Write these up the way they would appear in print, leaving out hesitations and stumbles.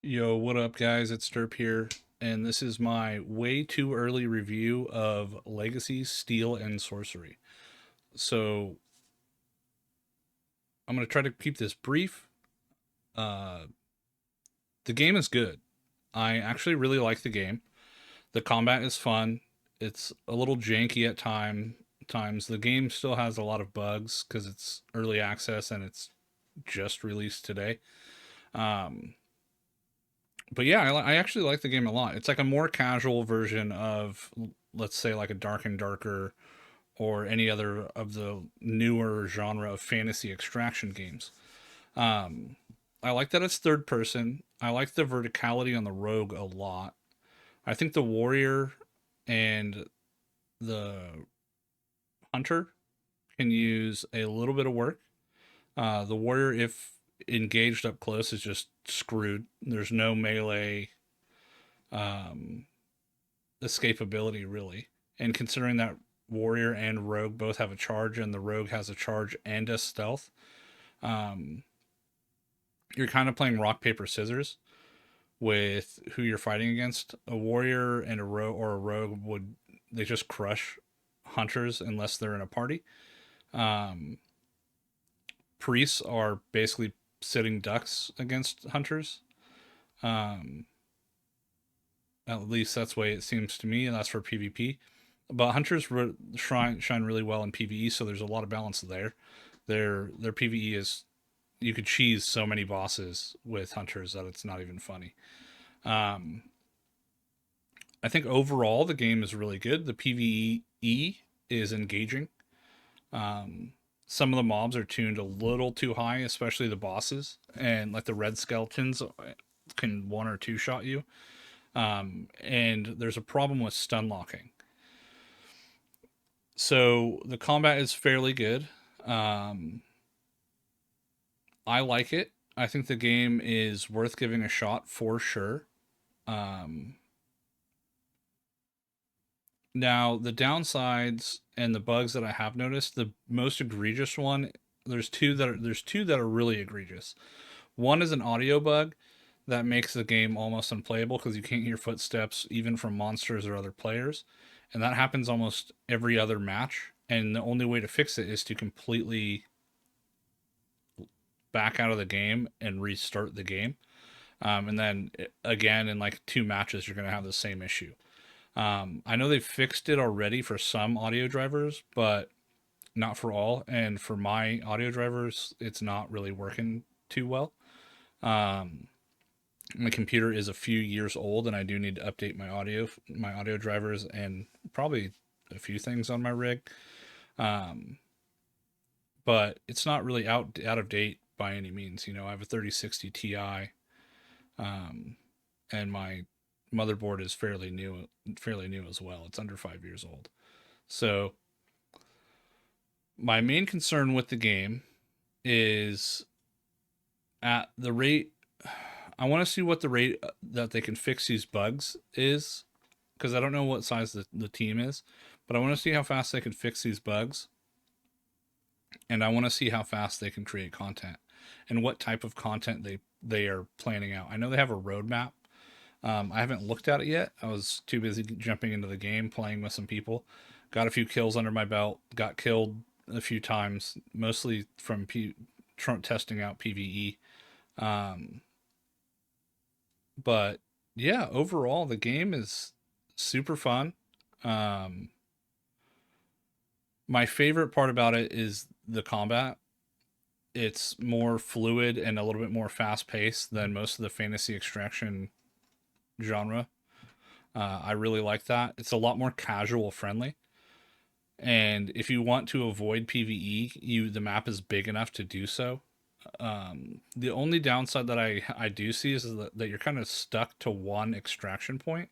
Yo, what up, guys? It's Derp here, and this is my way too early review of Legacy, Steel, and Sorcery. So, I'm going to try to keep this brief. Uh, the game is good. I actually really like the game. The combat is fun. It's a little janky at times. The game still has a lot of bugs because it's early access and it's just released today. Um, but yeah, I actually like the game a lot. It's like a more casual version of, let's say, like a Dark and Darker or any other of the newer genre of fantasy extraction games. Um, I like that it's third person. I like the verticality on the rogue a lot. I think the warrior and the hunter can use a little bit of work. The warrior, if engaged up close, is just screwed. There's no melee um, escapability really. And considering that warrior and rogue both have a charge, and the rogue has a charge and a stealth, um, you're kind of playing rock paper scissors with who you're fighting against. A warrior and a rogue, or a rogue, would they just crush hunters unless they're in a party. Um, Priests are basically sitting ducks against hunters. Um, at least that's the way it seems to me, and that's for PvP. But hunters shine really well in PvE, so there's a lot of balance there. Their PvE is, you could cheese so many bosses with hunters that it's not even funny. Um, I think overall the game is really good. The PvE is engaging. Um, some of the mobs are tuned a little too high, especially the bosses, and like the red skeletons can one or two shot you. And there's a problem with stun locking. So the combat is fairly good. Um, I like it. I think the game is worth giving a shot for sure. Um, Now the downsides and the bugs that I have noticed, the most egregious one, there's two that are really egregious. One is an audio bug that makes the game almost unplayable because you can't hear footsteps even from monsters or other players, and that happens almost every other match. And the only way to fix it is to completely back out of the game and restart the game. And then again, in like two matches, you're going to have the same issue. I know they fixed it already for some audio drivers, but not for all. And for my audio drivers, it's not really working too well. Um, my computer is a few years old, and I do need to update my audio drivers, and probably a few things on my rig. Um, but it's not really out of date by any means. You know, I have a 3060 Ti, um, and my motherboard is fairly new as well. It's under 5 years old. So my main concern with the game is at the rate. I want to see what the rate that they can fix these bugs is, because I don't know what size the team is, but I want to see how fast they can fix these bugs, and I want to see how fast they can create content and what type of content they are planning out. I know they have a roadmap. I haven't looked at it yet. I was too busy jumping into the game, playing with some people. Got a few kills under my belt. Got killed a few times, mostly from testing out PVE. Um, but yeah, overall the game is super fun. Um, my favorite part about it is the combat. It's more fluid and a little bit more fast paced than most of the fantasy extraction genre. I really like that. It's a lot more casual friendly. And if you want to avoid PvE, the map is big enough to do so. The only downside that I do see is that you're kind of stuck to one extraction point,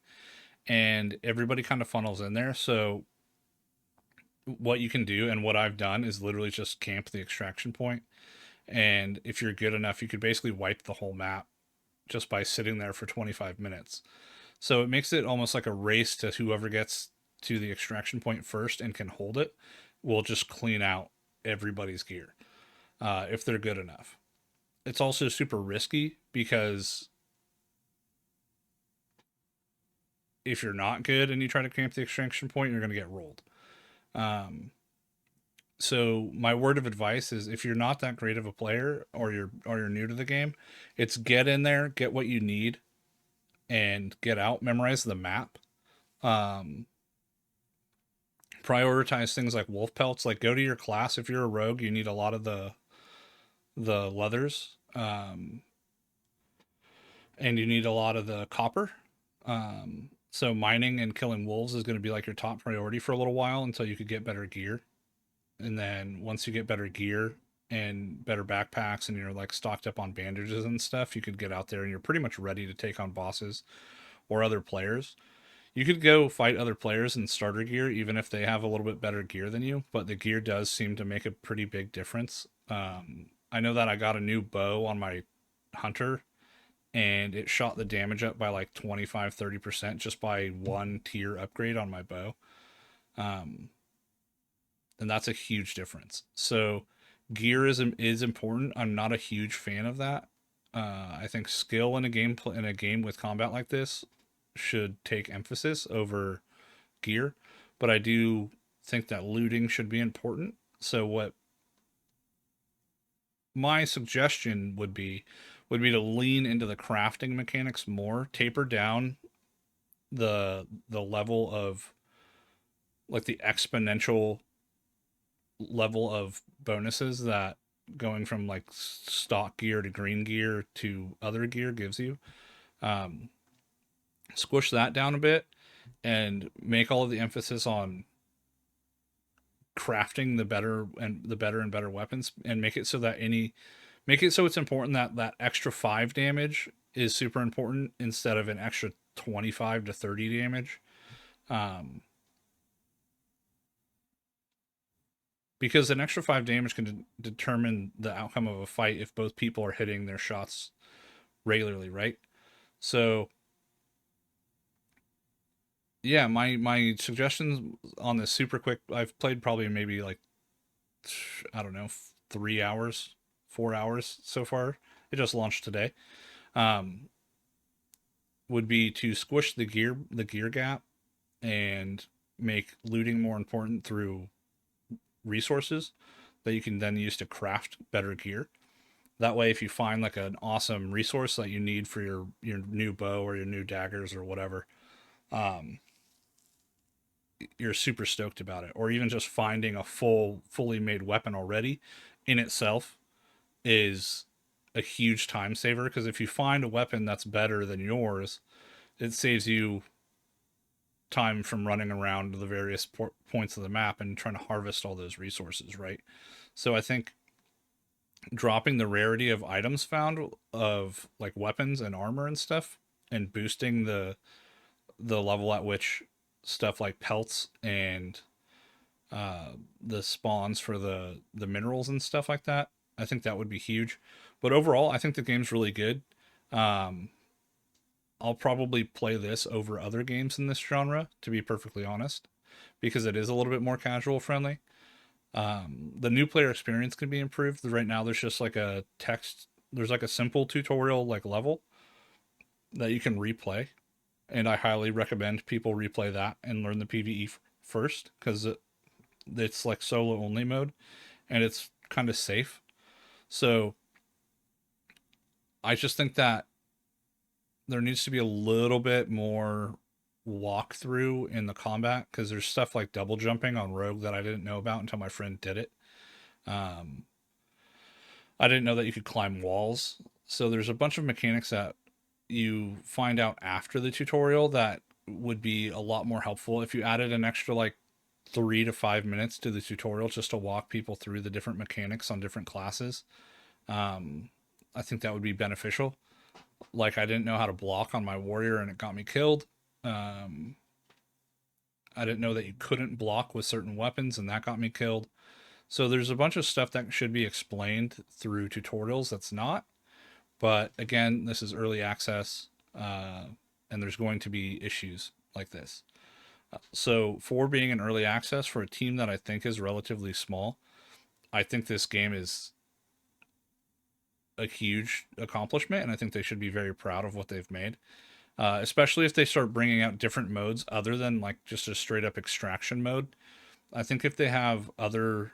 and everybody kind of funnels in there. So what you can do, and what I've done, is literally just camp the extraction point. And if you're good enough, you could basically wipe the whole map just by sitting there for 25 minutes. So it makes it almost like a race to whoever gets to the extraction point first and can hold it will just clean out everybody's gear if they're good enough. It's also super risky because if you're not good and you try to camp the extraction point, you're going to get rolled. So my word of advice is, if you're not that great of a player, or you're new to the game, it's get in there, get what you need, and get out. Memorize the map. Um, Prioritize things like wolf pelts. Like, go to your class. If you're a rogue, you need a lot of the leathers, and you need a lot of the copper. So mining and killing wolves is going to be like your top priority for a little while until you could get better gear. And then once you get better gear and better backpacks and you're like stocked up on bandages and stuff, you could get out there and you're pretty much ready to take on bosses or other players. You could go fight other players in starter gear, even if they have a little bit better gear than you, but the gear does seem to make a pretty big difference. I know that I got a new bow on my hunter, and it shot the damage up by like 25-30% just by one tier upgrade on my bow. And that's a huge difference. So gear is important. I'm not a huge fan of that. I think skill in a game with combat like this should take emphasis over gear, but I do think that looting should be important. So what my suggestion would be to lean into the crafting mechanics more, taper down the level of, like, the exponential level of bonuses that going from like stock gear to green gear to other gear gives you. Squish that down a bit and make all of the emphasis on crafting the better and better weapons, and make it so it's important that that extra 5 damage is super important instead of an extra 25 to 30 damage. Because an extra 5 damage can determine the outcome of a fight if both people are hitting their shots regularly, right? So yeah, my suggestions on this super quick. I've played probably maybe like, I don't know, 3 hours, 4 hours so far. It just launched today. Um, would be to squish the gear gap, and make looting more important through resources that you can then use to craft better gear. That way, if you find like an awesome resource that you need for your new bow or your new daggers or whatever, um, you're super stoked about it. Or even just finding a fully made weapon already in itself is a huge time saver, because if you find a weapon that's better than yours, it saves you time from running around the various points of the map and trying to harvest all those resources, right? So I think dropping the rarity of items found, of like weapons and armor and stuff, and boosting the level at which stuff like pelts and the spawns for the minerals and stuff like that, I think that would be huge. But overall, I think the game's really good. um I'll probably play this over other games in this genre, to be perfectly honest, because it is a little bit more casual friendly. The new player experience can be improved. Right now, there's just like there's like a simple tutorial like level that you can replay, and I highly recommend people replay that and learn the PvE first, because it's like solo only mode, and it's kind of safe. So I just think that there needs to be a little bit more walkthrough in the combat, because there's stuff like double jumping on rogue that I didn't know about until my friend did it. Um, I didn't know that you could climb walls. So there's a bunch of mechanics that you find out after the tutorial that would be a lot more helpful if you added an extra like 3 to 5 minutes to the tutorial just to walk people through the different mechanics on different classes. I think that would be beneficial. Like, I didn't know how to block on my warrior and it got me killed. Um, I didn't know that you couldn't block with certain weapons and that got me killed. So there's a bunch of stuff that should be explained through tutorials that's not. But again, this is early access, and there's going to be issues like this. So for being an early access for a team that I think is relatively small, I think this game is a huge accomplishment, and I think they should be very proud of what they've made. especially if they start bringing out different modes other than like just a straight up extraction mode. I think if they have other,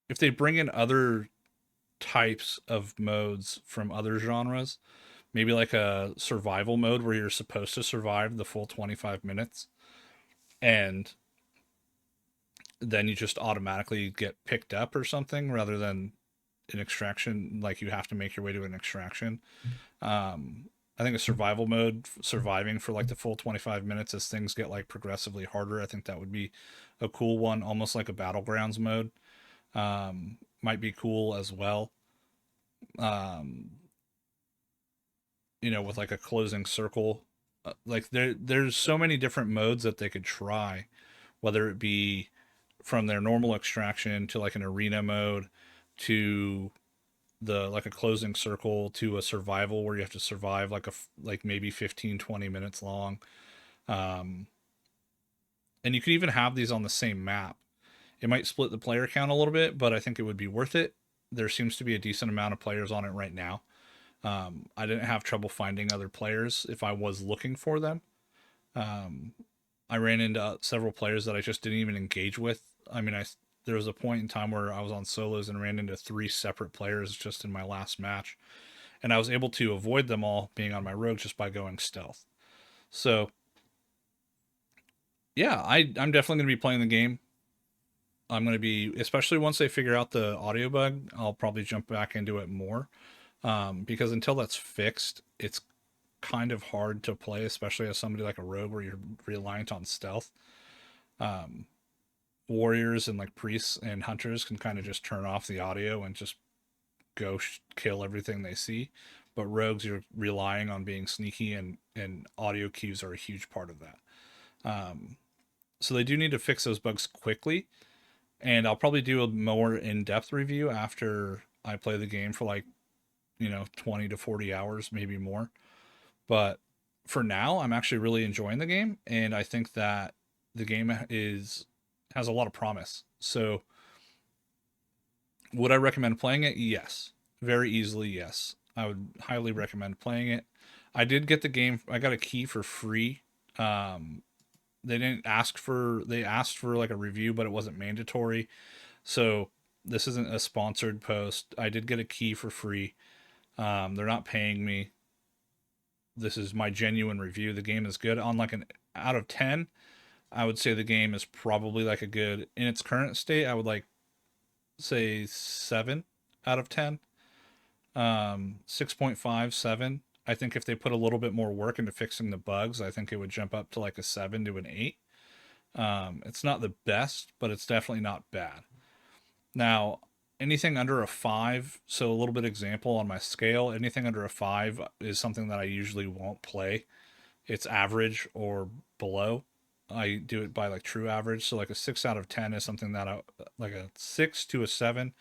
if they bring in other types of modes from other genres, maybe like a survival mode where you're supposed to survive the full 25 minutes and then you just automatically get picked up or something rather than an extraction, like you have to make your way to an extraction. I think a survival mode, surviving for like the full 25 minutes as things get like progressively harder, I think that would be a cool one, almost like a battlegrounds mode. Might be cool as well. Um, with like a closing circle. Like there's so many different modes that they could try, whether it be from their normal extraction to like an arena mode to the like a closing circle to a survival where you have to survive like maybe 15-20 minutes long. um and you could even have these on the same map. It might split the player count a little bit, but I think it would be worth it. There seems to be a decent amount of players on it right now. I didn't have trouble finding other players if I was looking for them. um I ran into several players that I just didn't even engage with. I mean, there was a point in time where I was on solos and ran into three separate players just in my last match, and I was able to avoid them all being on my rogue just by going stealth. So yeah, I'm definitely going to be playing the game. I'm going to be, especially once they figure out the audio bug, I'll probably jump back into it more, because until that's fixed, it's kind of hard to play, especially as somebody like a rogue where you're reliant on stealth. Um, Warriors and like priests and hunters can kind of just turn off the audio and just go kill everything they see, but rogues, you're relying on being sneaky, and audio cues are a huge part of that. So they do need to fix those bugs quickly, and I'll probably do a more in-depth review after I play the game for like 20 to 40 hours, maybe more. But for now, I'm actually really enjoying the game, and I think that the game has a lot of promise. So would I recommend playing it? Yes. Very easily, yes. I would highly recommend playing it. I did get the game, I got a key for free. Um, they asked for like a review, but it wasn't mandatory. So this isn't a sponsored post. I did get a key for free. They're not paying me. This is my genuine review. The game is good. On like an out of 10, I would say the game is probably like a good, in its current state, I would like say 7 out of 10. 6.5, 7. I think if they put a little bit more work into fixing the bugs, I think it would jump up to like a 7 to an 8. It's not the best, but it's definitely not bad. Now, anything under a 5, so a little bit example on my scale, anything under a 5 is something that I usually won't play. It's average or below. I do it by like true average. So like a 6 out of 10 is something that like a 6 to a 7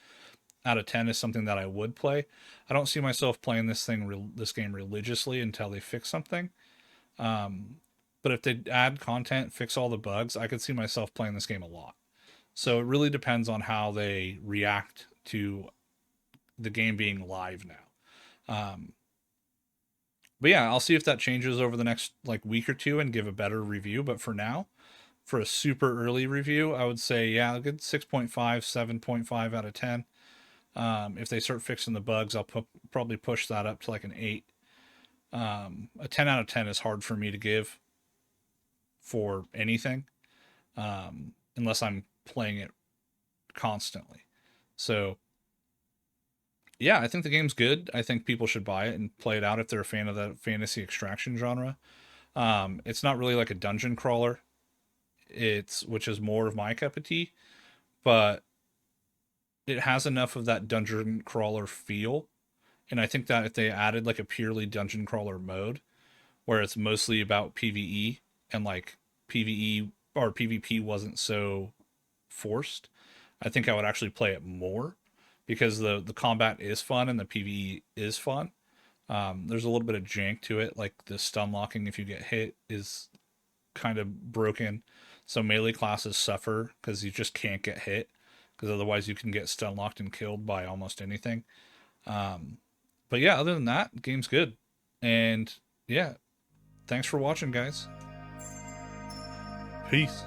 out of 10 is something that I would play. I don't see myself playing this game religiously until they fix something. Um, but if they add content, fix all the bugs, I could see myself playing this game a lot. So it really depends on how they react to the game being live now. But yeah, I'll see if that changes over the next like week or two and give a better review. But for now, for a super early review, I would say, yeah, a good 6.5, 7.5 out of 10. If they start fixing the bugs, I'll probably push that up to like an 8. A 10 out of 10 is hard for me to give for anything, unless I'm playing it constantly. So, yeah, I think the game's good. I think people should buy it and play it out if they're a fan of the fantasy extraction genre. It's not really like a dungeon crawler, which is more of my cup of tea, but it has enough of that dungeon crawler feel. And I think that if they added like a purely dungeon crawler mode where it's mostly about PvE and like PvE or PvP wasn't so forced, I think I would actually play it more because the combat is fun and the PvE is fun. There's a little bit of jank to it, like the stun locking if you get hit is kind of broken. So melee classes suffer because you just can't get hit because otherwise you can get stun locked and killed by almost anything. But yeah, other than that, game's good. And yeah, thanks for watching, guys. Peace.